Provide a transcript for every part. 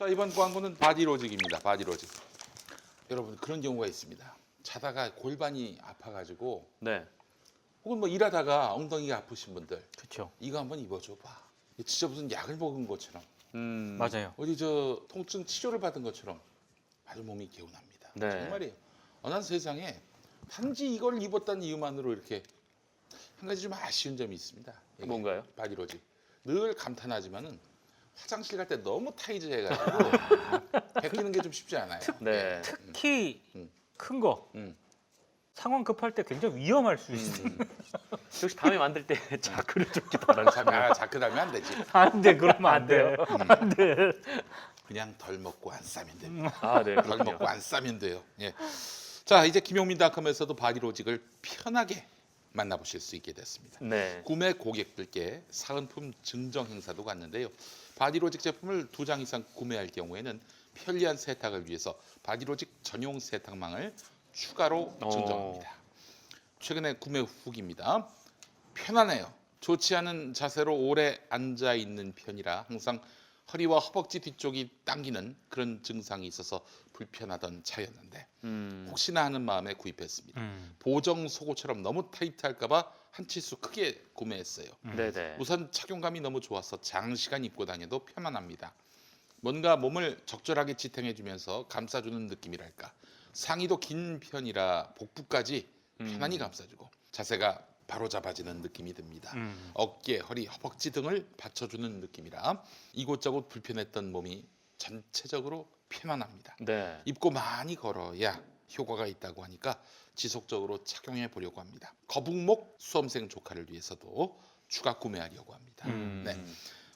자, 이번 광고는 바디로직입니다. 바디로직. 여러분 그런 경우가 있습니다. 자다가 골반이 아파가지고 네. 혹은 뭐 일하다가 엉덩이가 아프신 분들 그렇죠. 이거 한번 입어줘 봐. 진짜 무슨 약을 먹은 것처럼 맞아요. 어디 저 통증 치료를 받은 것처럼 아주 몸이 개운합니다. 네. 정말이에요. 난 세상에 단지 이걸 입었다는 이유만으로 이렇게 한 가지 좀 아쉬운 점이 있습니다. 이게 뭔가요? 바디로직. 늘 감탄하지만은 화장실 갈 때 너무 타이즈해가지고 벗기는 게 좀 쉽지 않아요. 네. 특히 음. 큰 거 음. 상황 급할 때 굉장히 위험할 수 있어요. 혹시 다음에 만들 때 자크를 좀 자크 달면 안 되지. 안 돼, 그러면 안 돼요. 안 돼. 그냥 덜 먹고 안 싸면 됩니다. 아, 네. 덜 그렇군요. 먹고 안 싸면 돼요. 예. 자, 이제 김용민닷컴에서도 바디로직을 편하게 만나보실 수 있게 됐습니다. 네. 구매 고객들께 사은품 증정 행사도 갔는데요. 바디로직 제품을 2장 이상 구매할 경우에는 편리한 세탁을 위해서 바디로직 전용 세탁망을 추가로 증정합니다. 최근에 구매 후기입니다. 편하네요. 좋지 않은 자세로 오래 앉아 있는 편이라 항상 허리와 허벅지 뒤쪽이 당기는 그런 증상이 있어서 불편하던 차였는데 혹시나 하는 마음에 구입했습니다. 보정 속옷처럼 너무 타이트할까봐 한 치수 크게 구매했어요. 네네. 우선 착용감이 너무 좋아서 장시간 입고 다녀도 편안합니다. 뭔가 몸을 적절하게 지탱해주면서 감싸주는 느낌이랄까. 상의도 긴 편이라 복부까지 편안히 감싸주고 자세가 바로 잡아지는 느낌이 듭니다. 어깨, 허리, 허벅지 등을 받쳐주는 느낌이라 이곳저곳 불편했던 몸이 전체적으로 편안합니다. 네. 입고 많이 걸어야 효과가 있다고 하니까 지속적으로 착용해 보려고 합니다. 거북목 수험생 조카를 위해서도 추가 구매하려고 합니다. 네.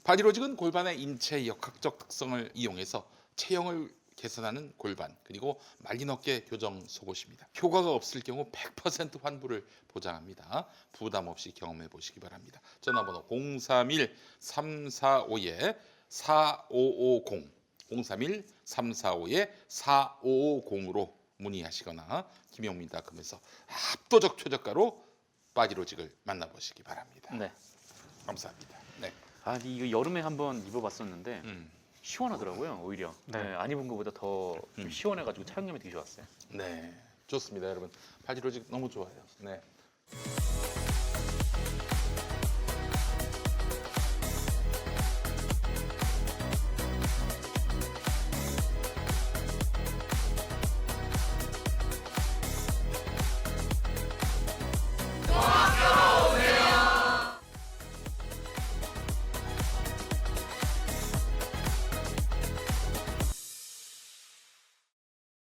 바디로직은 골반의 인체 역학적 특성을 이용해서 체형을 개선하는 골반 그리고 말린 어깨 교정 속옷입니다. 효과가 없을 경우 100% 환불을 보장합니다. 부담 없이 경험해 보시기 바랍니다. 전화번호 031-345-4550 031-345-4550으로 문의하시거나 김용민닷컴에서 압도적 최저가로 바디로직을 만나보시기 바랍니다. 네. 감사합니다. 네. 아, 이거 여름에 한번 입어봤었는데 시원하더라고요. 오히려. 네. 네. 안 입은 것보다 더 좀 시원해가지고 착용감이 되게 좋았어요. 네, 좋습니다, 여러분. 바디로직 너무 좋아요. 네.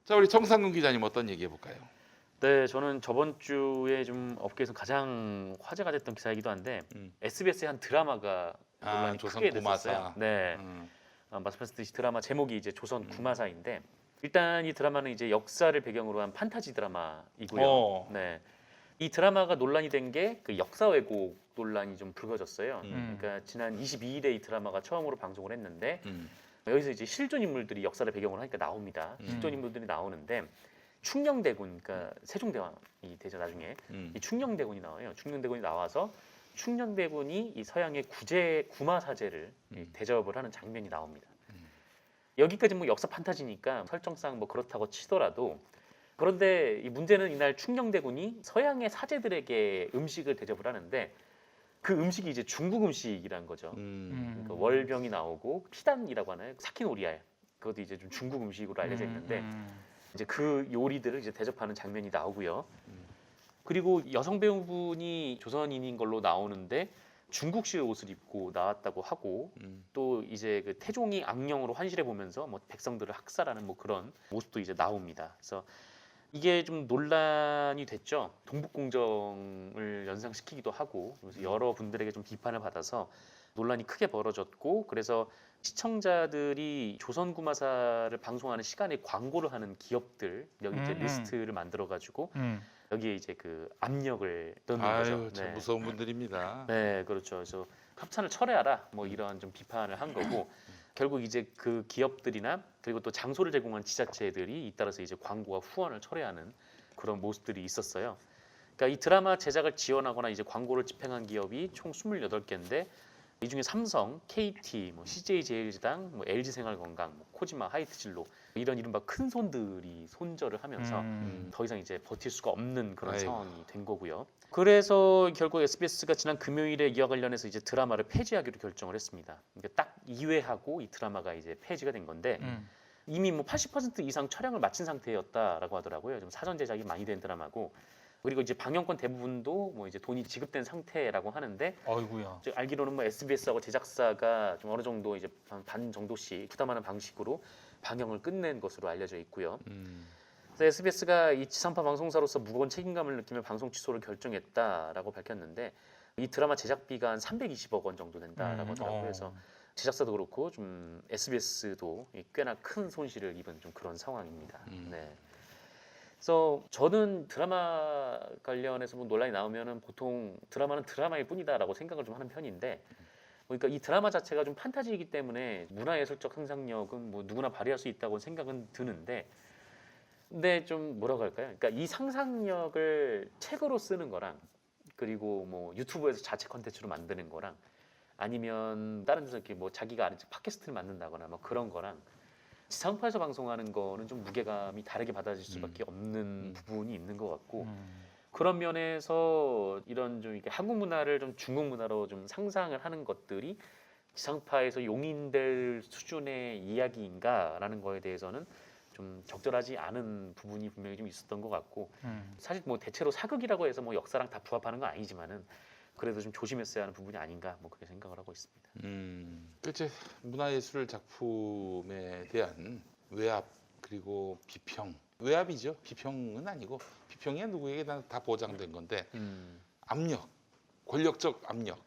자, 우리 정상근 기자님 어떤 얘기 해볼까요? 네, 저는 저번 주에 좀 업계에서 가장 화제가 됐던 기사이기도 한데 SBS의 한 드라마가 논란이 조선 크게 구마사. 됐었어요. 네, 음. 말씀하셨듯이 드라마 제목이 이제 조선 구마사인데 일단 이 드라마는 이제 역사를 배경으로 한 판타지 드라마이고요. 네, 이 드라마가 논란이 된 게 그 역사 왜곡 논란이 좀 불거졌어요. 그러니까 지난 22일에 이 드라마가 처음으로 방송을 했는데 여기서 이제 실존 인물들이 역사를 배경으로 하니까 나옵니다. 실존 인물들이 나오는데 충녕대군, 그러니까 세종대왕이 되죠 나중에. 이 충녕대군이 나와요. 충녕대군이 나와서 충녕대군이 이 서양의 구마사제를 대접을 하는 장면이 나옵니다. 여기까지 뭐 역사 판타지니까 설정상 뭐 그렇다고 치더라도 그런데 이 문제는 이날 충녕대군이 서양의 사제들에게 음식을 대접을 하는데 그 음식이 이제 중국 음식이란 거죠. 그러니까 월병이 나오고 피단이라고 하나요? 삭힌 오리알. 그것도 이제 좀 중국 음식으로 알려져 있는데 이제 그 요리들을 이제 대접하는 장면이 나오고요. 그리고 여성 배우분이 조선인인 걸로 나오는데 중국식 옷을 입고 나왔다고 하고 또 이제 그 태종이 악령으로 환실해 보면서 뭐 백성들을 학살하는 뭐 그런 모습도 이제 나옵니다. 그래서 이게 좀 논란이 됐죠. 동북공정을 연상시키기도 하고 그래서 여러 분들에게 좀 비판을 받아서 논란이 크게 벌어졌고 그래서 시청자들이 조선구마사를 방송하는 시간에 광고를 하는 기업들 여기 이제 리스트를 만들어 가지고 여기에 이제 그 압력을 넣는 아유, 거죠. 참 무서운 분들입니다. 네, 그렇죠. 그래서 협찬을 철회하라 뭐 이런 좀 비판을 한 거고 결국 이제 그 기업들이나 그리고 또 장소를 제공한 지자체들이 잇따라서 이제 광고와 후원을 철회하는 그런 모습들이 있었어요. 그러니까 이 드라마 제작을 지원하거나 이제 광고를 집행한 기업이 총 28개인데 이 중에 삼성, KT, 뭐 CJ 제일제당, 뭐 LG생활건강, 뭐 코지마, 하이트진로 이런 이른바 큰 손들이 손절을 하면서 더 이상 이제 버틸 수가 없는 그런 아이고. 상황이 된 거고요. 그래서 결국 SBS가 지난 금요일에 이와 관련해서 이제 드라마를 폐지하기로 결정을 했습니다. 그러니까 딱 2회하고 이 드라마가 이제 폐지가 된 건데 이미 뭐 80% 이상 촬영을 마친 상태였다라고 하더라고요. 좀 사전 제작이 많이 된 드라마고 그리고 이제 방영권 대부분도 뭐 이제 돈이 지급된 상태라고 하는데 어이구야. 저 알기로는 뭐 SBS하고 제작사가 좀 어느 정도 이제 반 정도씩 부담하는 방식으로 방영을 끝낸 것으로 알려져 있고요. 그래서 SBS가 이 지상파 방송사로서 무거운 책임감을 느끼며 방송 취소를 결정했다라고 밝혔는데 이 드라마 제작비가 한 320억 원 정도 된다라고 하더라고요. 그래서 제작사도 그렇고 좀 SBS도 꽤나 큰 손실을 입은 좀 그런 상황입니다. 네. 그래서 저는 드라마 관련해서 뭐 논란이 나오면은 보통 드라마는 드라마일 뿐이다라고 생각을 좀 하는 편인데, 그러니까 이 드라마 자체가 좀 판타지이기 때문에 문화예술적 상상력은 뭐 누구나 발휘할 수 있다고 생각은 드는데, 근데 좀 뭐라고 할까요? 그러니까 이 상상력을 책으로 쓰는 거랑 그리고 뭐 유튜브에서 자체 컨텐츠로 만드는 거랑 아니면 다른 데서 이렇게 뭐 자기가 아는 팟캐스트를 만든다거나 뭐 그런 거랑 지상파에서 방송하는 거는 좀 무게감이 다르게 받아질 수밖에 없는 부분이 있는 것 같고 그런 면에서 이런 좀 이렇게 한국 문화를 좀 중국 문화로 좀 상상을 하는 것들이 지상파에서 용인될 수준의 이야기인가라는 거에 대해서는 좀 적절하지 않은 부분이 분명히 좀 있었던 것 같고 사실 뭐 대체로 사극이라고 해서 뭐 역사랑 다 부합하는 건 아니지만은 그래도 좀 조심했어야 하는 부분이 아닌가 뭐 그렇게 생각을 하고 있습니다. 그렇지. 문화예술 작품에 대한 외압 그리고 비평. 외압이죠. 비평은 아니고 비평이 누구에게 다 보장된 건데 압력, 권력적 압력.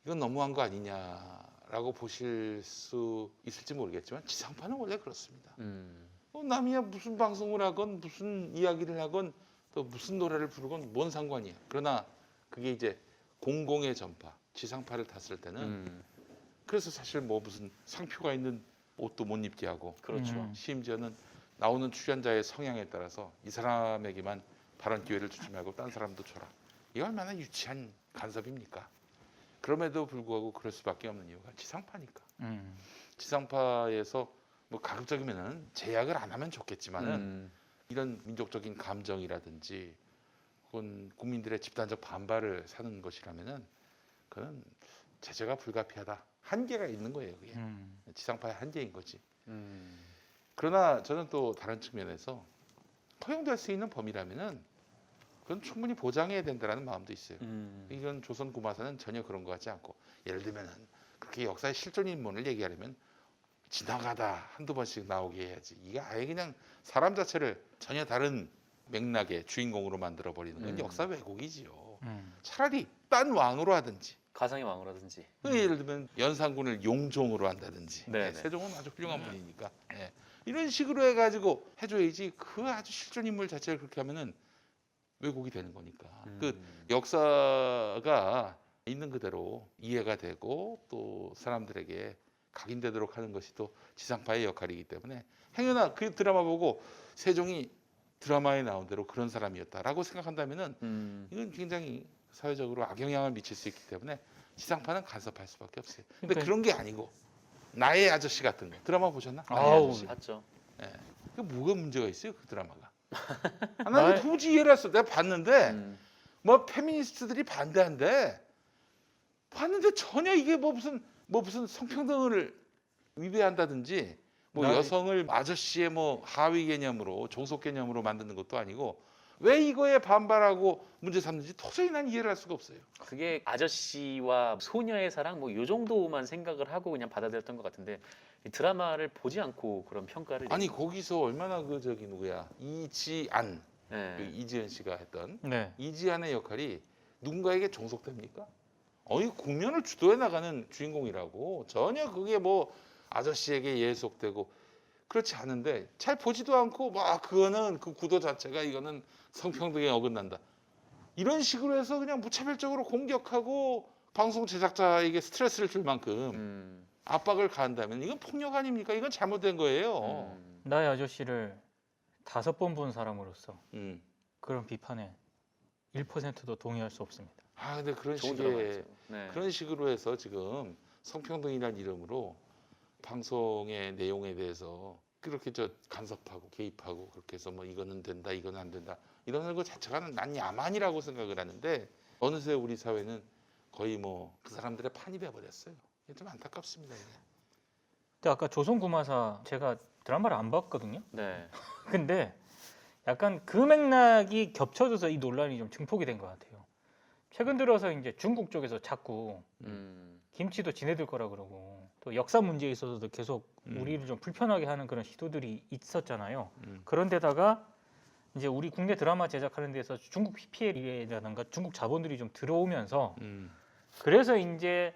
이건 너무한 거 아니냐라고 보실 수 있을지 모르겠지만 지상파는 원래 그렇습니다. 남이야 무슨 방송을 하건 무슨 이야기를 하건 또 무슨 노래를 부르건 뭔 상관이야. 그러나 그게 이제 공공의 전파, 지상파를 탔을 때는 그래서 사실 뭐 무슨 상표가 있는 옷도 못 입게 하고 그렇죠. 심지어는 나오는 출연자의 성향에 따라서 이 사람에게만 발언 기회를 주지 말고 딴 사람도 줘라. 이게 얼마나 유치한 간섭입니까? 그럼에도 불구하고 그럴 수밖에 없는 이유가 지상파니까. 지상파에서 뭐 가급적이면은 제약을 안 하면 좋겠지만은 이런 민족적인 감정이라든지 혹은 국민들의 집단적 반발을 사는 것이라면은 그건 제재가 불가피하다. 한계가 있는 거예요, 그게. 지상파의 한계인 거지. 그러나 저는 또 다른 측면에서 허용될 수 있는 범위라면은 그건 충분히 보장해야 된다는 마음도 있어요. 이건 조선 구마사는 전혀 그런 것 같지 않고 예를 들면은 그렇게 역사의 실존 인물을 얘기하려면 지나가다 한두 번씩 나오게 해야지. 이게 아예 그냥 사람 자체를 전혀 다른 맥락의 주인공으로 만들어 버리는 건 역사 왜곡이지요. 차라리 딴 왕으로 하든지. 가상의 왕으로든지. 예를 들면 연산군을 용종으로 한다든지. 네네. 세종은 아주 훌륭한 분이니까. 예. 이런 식으로 해가지고 해줘야지. 그 아주 실존 인물 자체를 그렇게 하면은 왜곡이 되는 거니까. 그 역사가 있는 그대로 이해가 되고 또 사람들에게 각인되도록 하는 것이 또 지상파의 역할이기 때문에 행여나 그 드라마 보고 세종이 드라마에 나온 대로 그런 사람이었다라고 생각한다면은 이건 굉장히 사회적으로 악영향을 미칠 수 있기 때문에 지상파는 간섭할 수밖에 없어요. 근데 그러니까- 그런 게 아니고 나의 아저씨 같은 거 드라마 보셨나? 나의 아우, 아저씨. 봤죠. 예. 그 뭐가 문제가 있어요 그 드라마가? 나 나의- 이거 도저히 이해를 했어. 내가 봤는데 뭐 페미니스트들이 반대한대. 봤는데 전혀 이게 뭐 무슨 성평등을 위배한다든지 뭐 나의- 여성을 아저씨의 뭐 하위 개념으로 종속 개념으로 만드는 것도 아니고 왜 이거에 반발하고 문제 삼는지 도저히 난 이해를 할 수가 없어요. 그게 아저씨와 소녀의 사랑 뭐 요 정도만 생각을 하고 그냥 받아들였던 것 같은데 이 드라마를 보지 않고 그런 평가를 아니 거기서 얼마나 그 저기 누구야 이지안 네. 그 이지은 씨가 했던 네. 이지안의 역할이 누군가에게 종속됩니까? 국면을 주도해 나가는 주인공이라고 전혀 그게 뭐 아저씨에게 예속되고 그렇지 않은데 잘 보지도 않고 막 그거는 그 구도 자체가 이거는 성평등에 어긋난다 이런 식으로 해서 그냥 무차별적으로 공격하고 방송 제작자에게 스트레스를 줄 만큼 압박을 가한다면 이건 폭력 아닙니까? 이건 잘못된 거예요. 나의 아저씨를 5번 본 사람으로서 음. 그런 비판에 1%도 동의할 수 없습니다. 아 근데 그런 좋은 식의 드라마였어요. 네. 그런 식으로 해서 지금 성평등이라는 이름으로 방송의 내용에 대해서 그렇게 저 간섭하고 개입하고 그렇게 해서 뭐 이거는 된다 이거는 안 된다 이러는 것 자체가 난 야만이라고 생각을 하는데 어느새 우리 사회는 거의 뭐 그 사람들의 판이 돼버렸어요. 이게 좀 안타깝습니다. 이게. 근데 아까 조선구마사 제가 드라마를 안 봤거든요. 네. 근데 약간 그 맥락이 겹쳐져서 이 논란이 좀 증폭이 된 것 같아요. 최근 들어서 이제 중국 쪽에서 자꾸 김치도 지네들 거라 그러고 또 역사 문제에 있어서도 계속 우리를 좀 불편하게 하는 그런 시도들이 있었잖아요. 그런데다가 이제 우리 국내 드라마 제작하는 데서 중국 PPL이라든가 중국 자본들이 좀 들어오면서 그래서 이제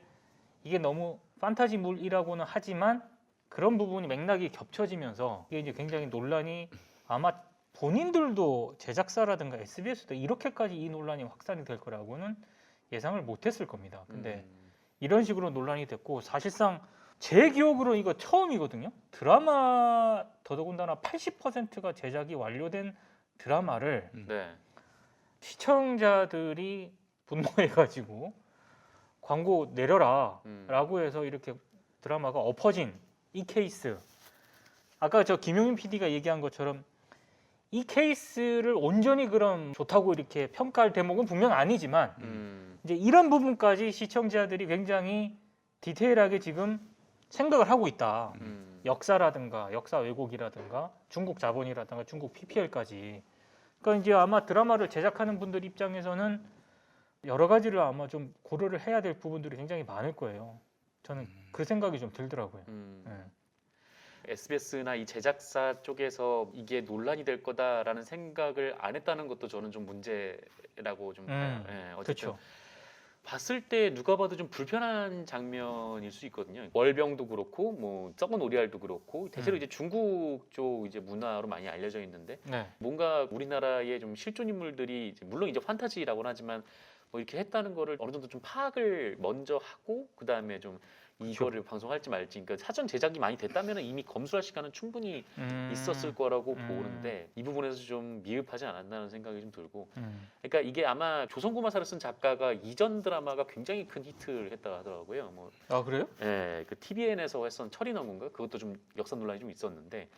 이게 너무 판타지물이라고는 하지만 그런 부분이 맥락이 겹쳐지면서 이게 이제 굉장히 논란이 아마 본인들도 제작사라든가 SBS도 이렇게까지 이 논란이 확산이 될 거라고는 예상을 못했을 겁니다. 근데 이런 식으로 논란이 됐고 사실상 제 기억으로 이거 처음이거든요. 드라마 더더군다나 80%가 제작이 완료된 드라마를 네. 시청자들이 분노해가지고 광고 내려라라고 해서 이렇게 드라마가 엎어진 이 케이스. 아까 저 김용민 PD가 얘기한 것처럼 이 케이스를 온전히 그럼 좋다고 이렇게 평가할 대목은 분명 아니지만 이제 이런 부분까지 시청자들이 굉장히 디테일하게 지금 생각을 하고 있다. 역사라든가 역사 왜곡이라든가 중국 자본이라든가 중국 PPL까지. 그러니까 이제 아마 드라마를 제작하는 분들 입장에서는 여러 가지를 아마 좀 고려를 해야 될 부분들이 굉장히 많을 거예요. 저는 그 생각이 좀 들더라고요. 네. SBS나 이 제작사 쪽에서 이게 논란이 될 거다라는 생각을 안 했다는 것도 저는 좀 문제라고 좀 봐요. 예, 어쨌든 그렇죠. 봤을 때 누가 봐도 좀 불편한 장면일 수 있거든요. 월병도 그렇고 뭐 썩은 오리알도 그렇고 대체로 이제 중국 쪽 이제 문화로 많이 알려져 있는데 네. 뭔가 우리나라의 좀 실존 인물들이 이제 물론 이제 판타지라고는 하지만 뭐 이렇게 했다는 거를 어느 정도 좀 파악을 먼저 하고 그 다음에 좀 이거를 방송할지 말지 그러니까 사전 제작이 많이 됐다면 이미 검수할 시간은 충분히 있었을 거라고 보는데 이 부분에서 좀 미흡하지 않았나는 생각이 좀 들고 그러니까 이게 아마 조선구마사를 쓴 작가가 이전 드라마가 굉장히 큰 히트를 했다고 하더라고요. 뭐 아 그래요? 예, 그 TVN에서 했던 철인어군가 그것도 좀 역사 논란이 좀 있었는데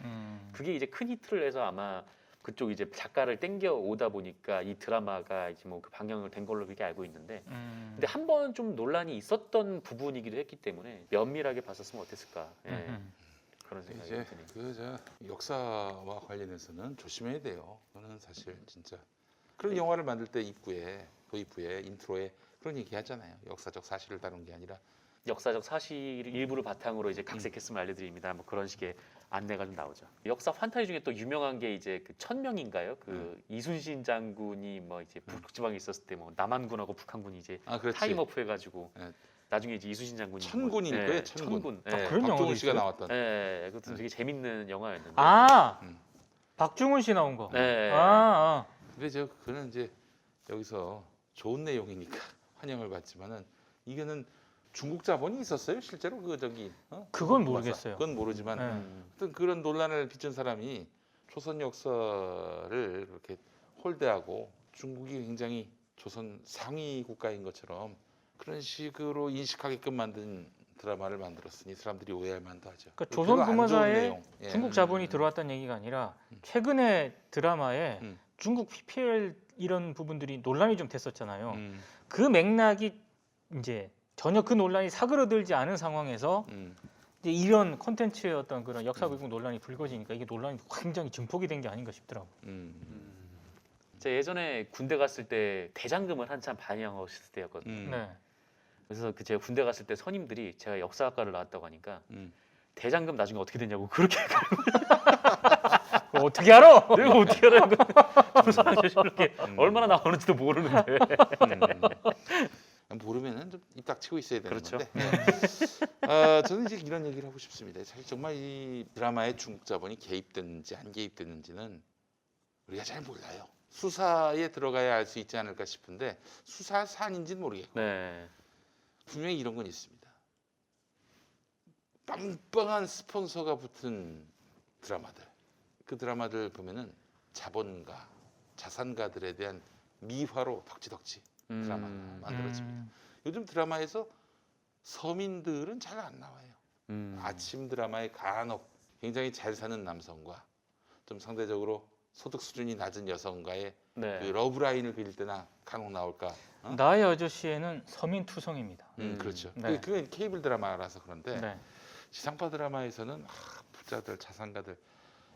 그게 이제 큰 히트를 해서 아마 그쪽 이제 작가를 땡겨 오다 보니까 이 드라마가 이제 뭐 그 방영을 된 걸로 그렇게 알고 있는데 근데 한 번 좀 논란이 있었던 부분이기도 했기 때문에 면밀하게 봤었으면 어땠을까 그런 생각이 이제 드네요. 그저 역사와 관련해서는 조심해야 돼요. 저는 사실 진짜 그런 영화를 만들 때 도입부에 인트로에 그런 얘기 하잖아요. 역사적 사실을 다룬 게 아니라 역사적 사실 일부를 바탕으로 이제 각색했음을 알려드립니다. 뭐 그런 식의 안내가 좀 나오죠. 역사 판타지 중에 또 유명한 게 이제 그 천명인가요? 그 이순신 장군이 뭐 이제 북지방에 있었을 때 뭐 남한군하고 북한군이 이제 그렇지. 타임어프 해가지고 네. 나중에 이제 이순신 장군이 천군일 뭐, 거예요. 천군. 예. 그런 영화도 박동훈 씨가 있어요? 나왔던. 예, 그것도 되게 재밌는 영화였는데. 아 음. 박중훈 씨 나온 거. 예. 아. 근데 그는 이제 여기서 좋은 내용이니까 환영을 받지만은 이거는 중국 자본이 있었어요 실제로 그 저기 그건 맞아. 모르겠어요. 그건 모르지만 네. 어떤 그런 논란을 빚은 사람이 조선 역사를 그렇게 홀대하고 중국이 굉장히 조선 상위 국가인 것처럼 그런 식으로 인식하게끔 만든 드라마를 만들었으니 사람들이 오해할 만도 하죠. 그러니까 별로 조선 안 좋은 구마사에 내용. 예. 중국 자본이 들어왔다는 얘기가 아니라 최근에 드라마에 음. 중국 PPL 이런 부분들이 논란이 좀 됐었잖아요. 음, 그 맥락이 이제 전혀 그 논란이 사그러들지 않은 상황에서 이제 이런 콘텐츠의 어떤 그런 역사 왜곡 논란이 불거지니까 이게 논란이 굉장히 증폭이 된 게 아닌가 싶더라고요. 제가 예전에 군대 갔을 때 대장금을 한참 반영하셨을 때였거든요. 네. 그래서 그 제가 군대 갔을 때 선임들이 제가 역사학과를 나왔다고 하니까 음. 대장금 나중에 어떻게 되냐고 그렇게 그거 어떻게 알아? 내가 어떻게 하라는 거야? 그렇게 얼마나 나오는지도 모르는데. 모르면은 좀 입 닥치고 있어야 되는 그렇죠. 건데. 저는 이제 이런 얘기를 하고 싶습니다. 사실 정말 이 드라마에 중국 자본이 개입됐는지 안 개입됐는지는 우리가 잘 몰라요. 수사에 들어가야 알 수 있지 않을까 싶은데 수사 사안인지는 모르겠고 네. 분명히 이런 건 있습니다. 빵빵한 스폰서가 붙은 드라마들. 그 드라마들 보면은 자본가, 자산가들에 대한 미화로 덕지덕지. 드라마가 만들어집니다. 요즘 드라마에서 서민들은 잘 안 나와요. 아침 드라마에 간혹 굉장히 잘 사는 남성과 좀 상대적으로 소득 수준이 낮은 여성과의 네. 그 러브라인을 그릴 때나 간혹 나올까? 어? 나의 아저씨에는 서민 투성입니다. 그렇죠. 네. 그건 케이블 드라마라서 그런데 네. 지상파 드라마에서는 부자들, 자산가들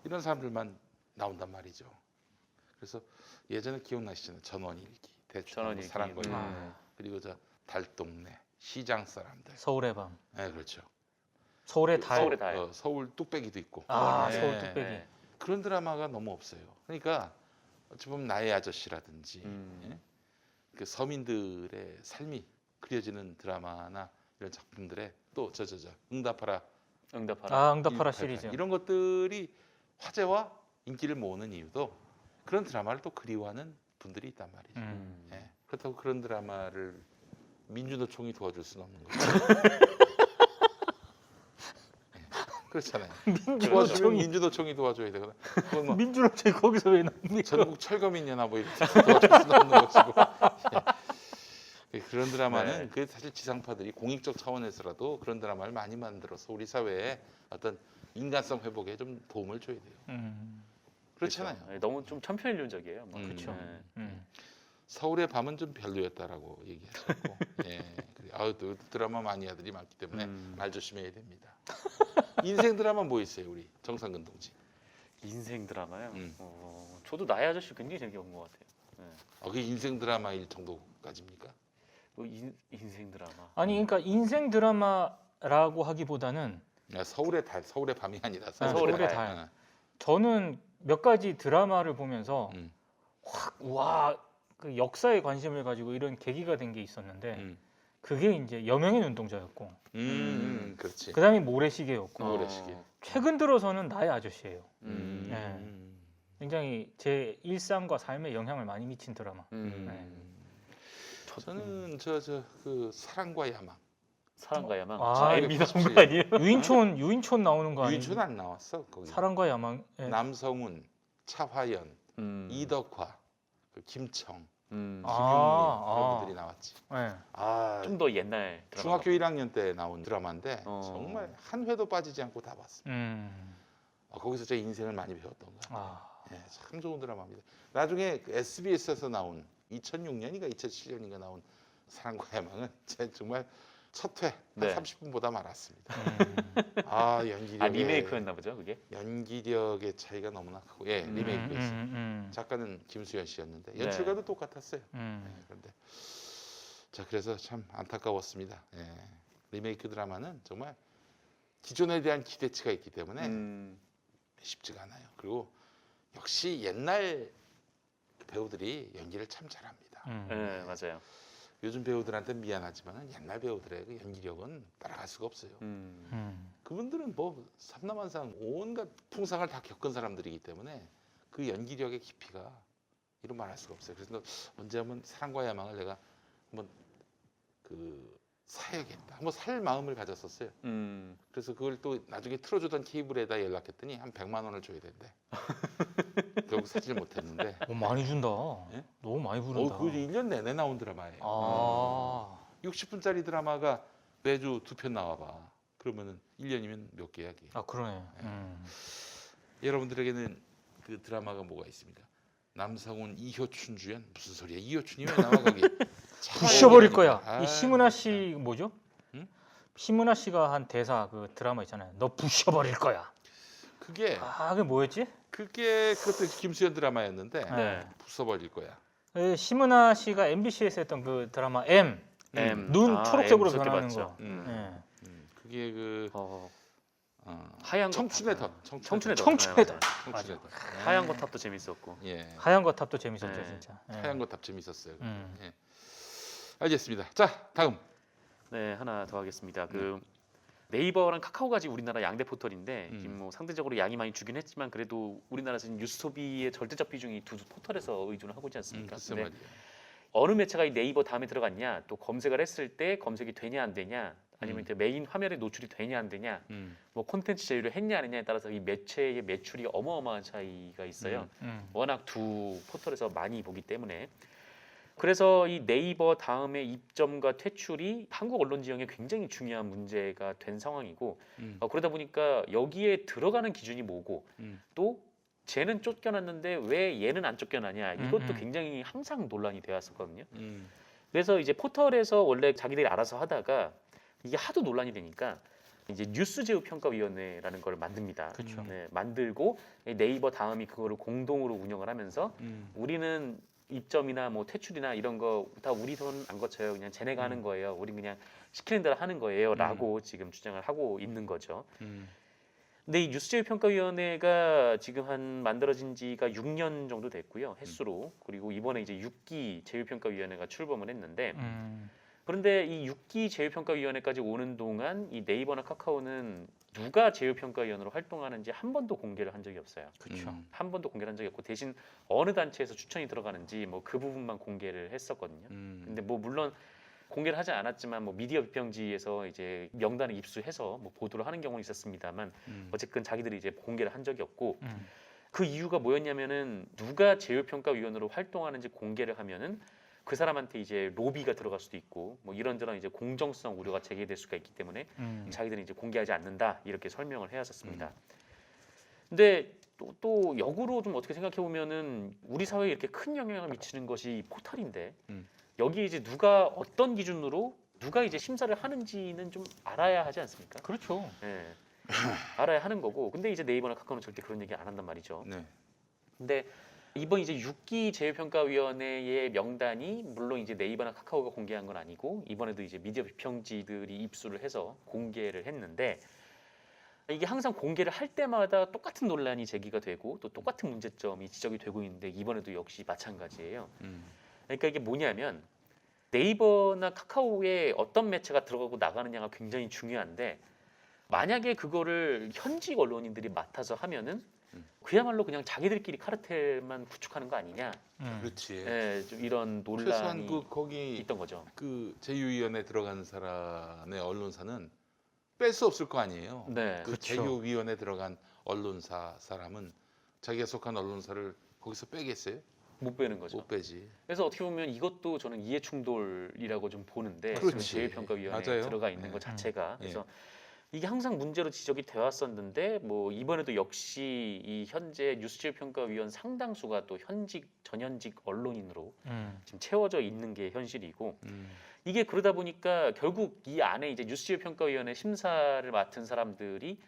이런 사람들만 나온단 말이죠. 그래서 예전에 기억나시잖아요. 전원일기, 대충 전원일기. 사랑거리, 아. 그리고 저 달동네, 시장 사람들. 서울의 밤, 네, 그렇죠. 서울의 달. 서울의 달. 서울 뚝배기도 있고. 아, 네. 서울 뚝배기. 네. 그런 드라마가 너무 없어요. 그러니까 어찌 보면 나의 아저씨라든지 예? 그 서민들의 삶이 그려지는 드라마나 이런 작품들에 또 저 응답하라 응답하라. 아, 응답하라 188 시리즈. 이런 것들이 화제와 인기를 모으는 이유도 그런 드라마를 또 그리워하는 분들이 있단 말이죠. 예. 그렇다고 그런 드라마를 민주노총이 도와줄 수는 없는 거죠. 예. 그렇잖아요. 도와주면 민주노총이 도와줘야 되거든. 그건 뭐 민주노총이 거기서 왜 나옵니까? 전국 철거민연합 뭐 이렇게 도와줄 수는 없는 것이고. 예. 그런 드라마는 네. 그 사실 지상파들이 공익적 차원에서라도 그런 드라마를 많이 만들어서 우리 사회에 어떤 인간성 회복에 좀 도움을 줘야 돼요. 그렇잖아요. 그렇죠. 네, 너무 좀 천편일률적이에요. 뭐. 그렇죠. 네. 서울의 밤은 좀 별로였다라고 얘기하셨고, 예, 또 드라마 마니아들이 많기 때문에 말 조심해야 됩니다. 인생 드라마 뭐 있어요, 우리 정상근 동지? 인생 드라마요. 저도 나의 아저씨 굉장히 재밌게 본 것 같아요. 네. 그게 인생 드라마일 정도까지입니까? 인생 드라마. 아니 그러니까 인생 드라마라고 하기보다는 서울의 달, 서울의 밤이 아니라 서울의 달. 달. 저는 몇 가지 드라마를 보면서 음. 그 역사에 관심을 가지고 이런 계기가 된 게 있었는데 음. 그게 이제 여명의 눈동자였고 그렇지. 그다음에 모래시계였고 모래시계. 최근 들어서는 나의 아저씨예요. 음. 굉장히 제 일상과 삶에 영향을 많이 미친 드라마. 저는 그 사랑과 야망. 사랑과 야망. 아, MB 나온 거 아니에요? 유인촌 나오는 거 아니에요? 유인촌 안 나왔어 거기. 사랑과 야망. 예. 남성훈, 차화연, 이덕화, 그 김청, 김용민 아. 그런 분들이 나왔지. 네. 좀 더 옛날 드라마. 중학교 1학년 때 나온 드라마인데 어. 정말 한 회도 빠지지 않고 다 봤어. 거기서 제 인생을 많이 배웠던 거야. 아. 예, 참 좋은 드라마입니다. 나중에 그 SBS에서 나온 2006년인가 2007년인가 나온 사랑과 야망은 제 정말 첫 회 한 네. 30분보다 많았습니다. 연기력 리메이크였나 보죠, 그게? 연기력의 차이가 너무나 크고 리메이크였어요. 작가는 김수현 씨였는데 연출가도 똑같았어요. 그런데 그래서 참 안타까웠습니다. 리메이크 드라마는 정말 기존에 대한 기대치가 있기 때문에 쉽지가 않아요. 그리고 역시 옛날 배우들이 연기를 참 잘합니다. 네, 맞아요. 요즘 배우들한테 미안하지만 옛날 배우들의 그 연기력은 따라갈 수가 없어요. 그분들은 뭐 삼남한상 온갖 풍상을 다 겪은 사람들이기 때문에 그 연기력의 깊이가 이루 말할 수가 없어요. 그래서 언제 한번 사랑과 야망을 내가 한번 사야겠다. 한번 살 마음을 가졌었어요. 그래서 그걸 또 나중에 틀어주던 케이블에다 연락했더니 한 100만 원을 줘야 된대. 결국 사질 못했는데. 많이 준다. 예? 너무 많이 부른다. 그거 1년 내내 나온 드라마예요. 60분짜리 드라마가 매주 2편 나와봐. 그러면은 1년이면 몇 개야? 그게. 그러네. 여러분들에게는 그 드라마가 뭐가 있습니까? 남성훈, 이효춘 주연 무슨 소리야? 이효춘이 왜 나와 거기? 부셔버릴 거야. 이 아, 심은하 씨 뭐죠? 응? 심은하 씨가 한 대사 그 드라마 있잖아요. 너 부셔버릴 거야. 그게 그게 뭐였지? 그것도 김수현 드라마였는데 네. 부숴버릴 거야. 심은하 씨가 MBC에서 했던 그 드라마 M. M. 눈 초록색으로 M 무섭게 변하는 봤죠. 거. 그게 그 하얀 청춘의 덧. 청춘의 덧. 청춘의 덧. 청춘의 덧. 하얀 거탑도 재밌었고. 예. 하얀 거탑도 재밌었죠, 네. 진짜. 하얀 거탑 재밌었어요. 음. 예. 알겠습니다. 자, 다음. 네, 하나 더 하겠습니다. 그 네이버랑 카카오가 지금 우리나라 양대 포털인데 지금 뭐 상대적으로 양이 많이 주긴 했지만 그래도 우리나라에서 뉴스 소비의 절대적 비중이 두 포털에서 의존을 하고 있지 않습니까? 글쎄 근데 말이야. 어느 매체가 이 네이버 다음에 들어갔냐, 또 검색을 했을 때 검색이 되냐 안 되냐, 아니면 이제 메인 화면에 노출이 되냐 안 되냐, 뭐 콘텐츠 제휴를 했냐 안 했냐에 따라서 이 매체의 매출이 어마어마한 차이가 있어요. 워낙 두 포털에서 많이 보기 때문에 그래서 이 네이버 다음에 입점과 퇴출이 한국 언론 지형에 굉장히 중요한 문제가 된 상황이고 그러다 보니까 여기에 들어가는 기준이 뭐고 또 쟤는 쫓겨났는데 왜 얘는 안 쫓겨나냐 이것도 굉장히 항상 논란이 되었었거든요. 그래서 이제 포털에서 원래 자기들이 알아서 하다가 이게 하도 논란이 되니까 이제 뉴스 제휴 평가위원회라는 걸 만듭니다. 그렇죠. 네, 만들고 네이버 다음이 그거를 공동으로 운영을 하면서 우리는 입점이나 뭐 퇴출이나 이런 거 다 우리 손 안 거쳐요. 그냥 쟤네가 하는 거예요. 우린 그냥 시키는 대로 하는 거예요라고 지금 주장을 하고 있는 거죠. 근데 이 뉴스제휴평가위원회가 지금 한 만들어진 지가 6년 정도 됐고요. 횟수로. 그리고 이번에 이제 6기 제휴평가위원회가 출범을 했는데 그런데 이 6기 제휴평가위원회까지 오는 동안 이 네이버나 카카오는 누가 제휴평가위원으로 활동하는지 한 번도 공개를 한 적이 없어요. 그렇죠. 한 번도 공개를 한 적이 없고 대신 어느 단체에서 추천이 들어가는지 뭐 그 부분만 공개를 했었거든요. 근데 뭐 물론 공개를 하지 않았지만 뭐 미디어 비평지에서 이제 명단을 입수해서 뭐 보도를 하는 경우는 있었습니다만 어쨌든 자기들이 이제 공개를 한 적이 없고 그 이유가 뭐였냐면은 누가 제휴평가위원으로 활동하는지 공개를 하면은 그 사람한테 이제 로비가 들어갈 수도 있고 뭐 이런저런 이제 공정성 우려가 제기될 수가 있기 때문에 자기들이 이제 공개하지 않는다 이렇게 설명을 해왔었습니다. 근데 또 역으로 좀 어떻게 생각해 보면은 우리 사회에 이렇게 큰 영향을 미치는 것이 포털인데 여기 이제 누가 어떤 기준으로 누가 이제 심사를 하는지는 좀 알아야 하지 않습니까? 그렇죠. 예. 알아야 하는 거고. 근데 이제 네이버나 카카오는 절대 그런 얘기 안 한단 말이죠. 네. 근데 이번 이제 6기 제휴평가위원회의 명단이 물론 이제 네이버나 카카오가 공개한 건 아니고 이번에도 이제 미디어 비평지들이 입수를 해서 공개를 했는데 이게 항상 공개를 할 때마다 똑같은 논란이 제기가 되고 또 똑같은 문제점이 지적이 되고 있는데 이번에도 역시 마찬가지예요. 그러니까 이게 뭐냐면 네이버나 카카오에 어떤 매체가 들어가고 나가느냐가 굉장히 중요한데 만약에 그거를 현직 언론인들이 맡아서 하면은 그야말로 그냥 자기들끼리 카르텔만 구축하는 거 아니냐. 그렇지. 예, 좀 이런 최소한 논란이 그 거기 있던 거죠. 그 제휴위원회 들어간 사람의 언론사는 뺄 수 없을 거 아니에요. 네. 그 그렇죠. 제휴위원회 들어간 언론사 사람은 자기가 속한 언론사를 거기서 빼겠어요? 못 빼는 거죠. 못 빼지. 그래서 어떻게 보면 이것도 저는 이해 충돌이라고 좀 보는데 그렇지. 제휴평가위원회에 맞아요. 들어가 있는 네. 것 자체가 예. 그래서 이게 항상 문제로 지적이 되어 왔었는데 뭐 이번에도 역시 이 현재 뉴스제휴평가위원 상당수가 또 전현직 언론인으로 지금 채워져 있는 게 현실이고 이게 그러다 보니까 결국 이 안에 이제 뉴스제휴평가위원회 심사를 맡은 사람들이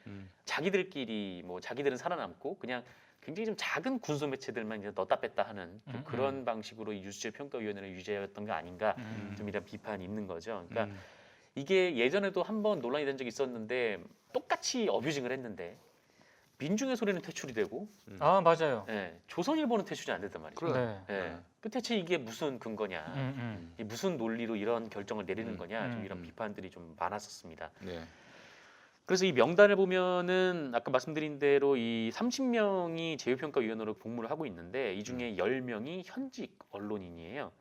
자기들끼리 뭐 자기들은 살아남고 그냥 굉장히 좀 작은 군소 매체들만 이제 넣다 뺐다 하는 좀 그런 방식으로 이 뉴스제휴평가위원회를 유지해왔던 게 아닌가 좀 이런 비판이 있는 거죠. 그러니까 이게 예전에도 한번 논란이 된 적이 있었는데 똑같이 어뷰징을 했는데 민중의 소리는 퇴출이 되고 아 맞아요. 예, 조선일보는 퇴출이 안 됐단 말이죠. 그래. 네. 예, 그 대체 이게 무슨 근거냐, 이 무슨 논리로 이런 결정을 내리는 거냐, 좀 이런 비판들이 좀 많았었습니다. 네. 그래서 이 명단을 보면은 아까 말씀드린 대로 이 30명이 제휴평가위원으로 복무를 하고 있는데 이 중에 10명이 현직 언론인이에요.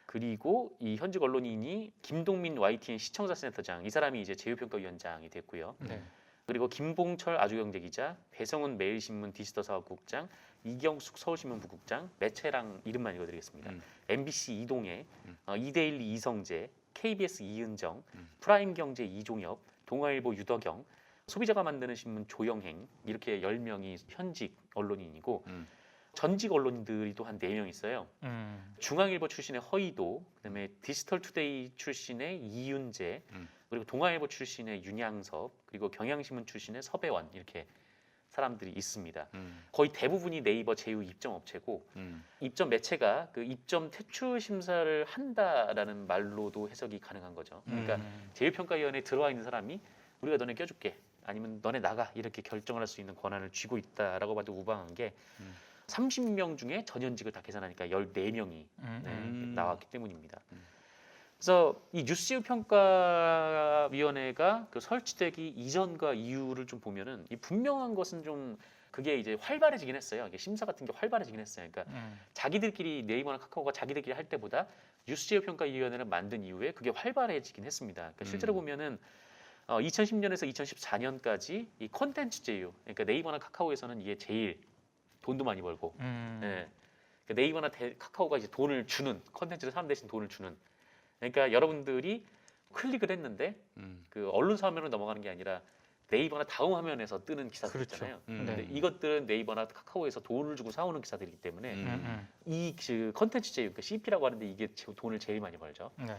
그리고 이 현직 언론인이 김동민 YTN 시청자 센터장 이 사람이 이제 제휴평가위원장이 됐고요. 네. 그리고 김봉철 아주경제기자, 배성훈 매일신문 디지털 사업국장, 이경숙 서울신문 부국장, 매체랑 이름만 읽어드리겠습니다. MBC 이동해, 이데일리 이성재, KBS 이은정, 프라임경제 이종엽, 동아일보 유덕영, 소비자가 만드는 신문 조영행 이렇게 10명이 현직 언론인이고 전직 언론인들이 또 한 4명 있어요. 중앙일보 출신의 허이도, 그다음에 디지털투데이 출신의 이윤재, 그리고 동아일보 출신의 윤양섭, 그리고 경향신문 출신의 서배원 이렇게 사람들이 있습니다. 거의 대부분이 네이버 제휴 입점 업체고 입점 매체가 그 입점 퇴출 심사를 한다라는 말로도 해석이 가능한 거죠. 그러니까 제휴평가위원회에 들어와 있는 사람이 우리가 너네 껴줄게 아니면 너네 나가 이렇게 결정을 할 수 있는 권한을 쥐고 있다라고 봐도 무방한 게 30명 중에 전현직을 다 계산하니까 14명이 나왔기 때문입니다. 그래서 이 뉴스제휴 평가위원회가 그 설치되기 이전과 이후를 좀 보면은 이 분명한 것은 좀 그게 이제 활발해지긴 했어요. 이게 심사 같은 게 활발해지긴 했어요. 그러니까 자기들끼리 네이버나 카카오가 자기들끼리 할 때보다 뉴스제휴 평가위원회를 만든 이후에 그게 활발해지긴 했습니다. 그러니까 실제로 보면은 2010년에서 2014년까지 이 콘텐츠 제휴, 그러니까 네이버나 카카오에서는 이게 제일 돈도 많이 벌고, 예. 그러니까 네이버나 카카오가 이제 돈을 주는 컨텐츠를 사는 대신 돈을 주는. 그러니까 여러분들이 클릭을 했는데 그 언론사 화면으로 넘어가는 게 아니라 네이버나 다음 화면에서 뜨는 기사들 그렇죠. 있잖아요. 네. 근데 이것들은 네이버나 카카오에서 돈을 주고 사오는 기사들이기 때문에 이 그 컨텐츠 제휴, 그러니까 CP라고 하는데 이게 돈을 제일 많이 벌죠. 네.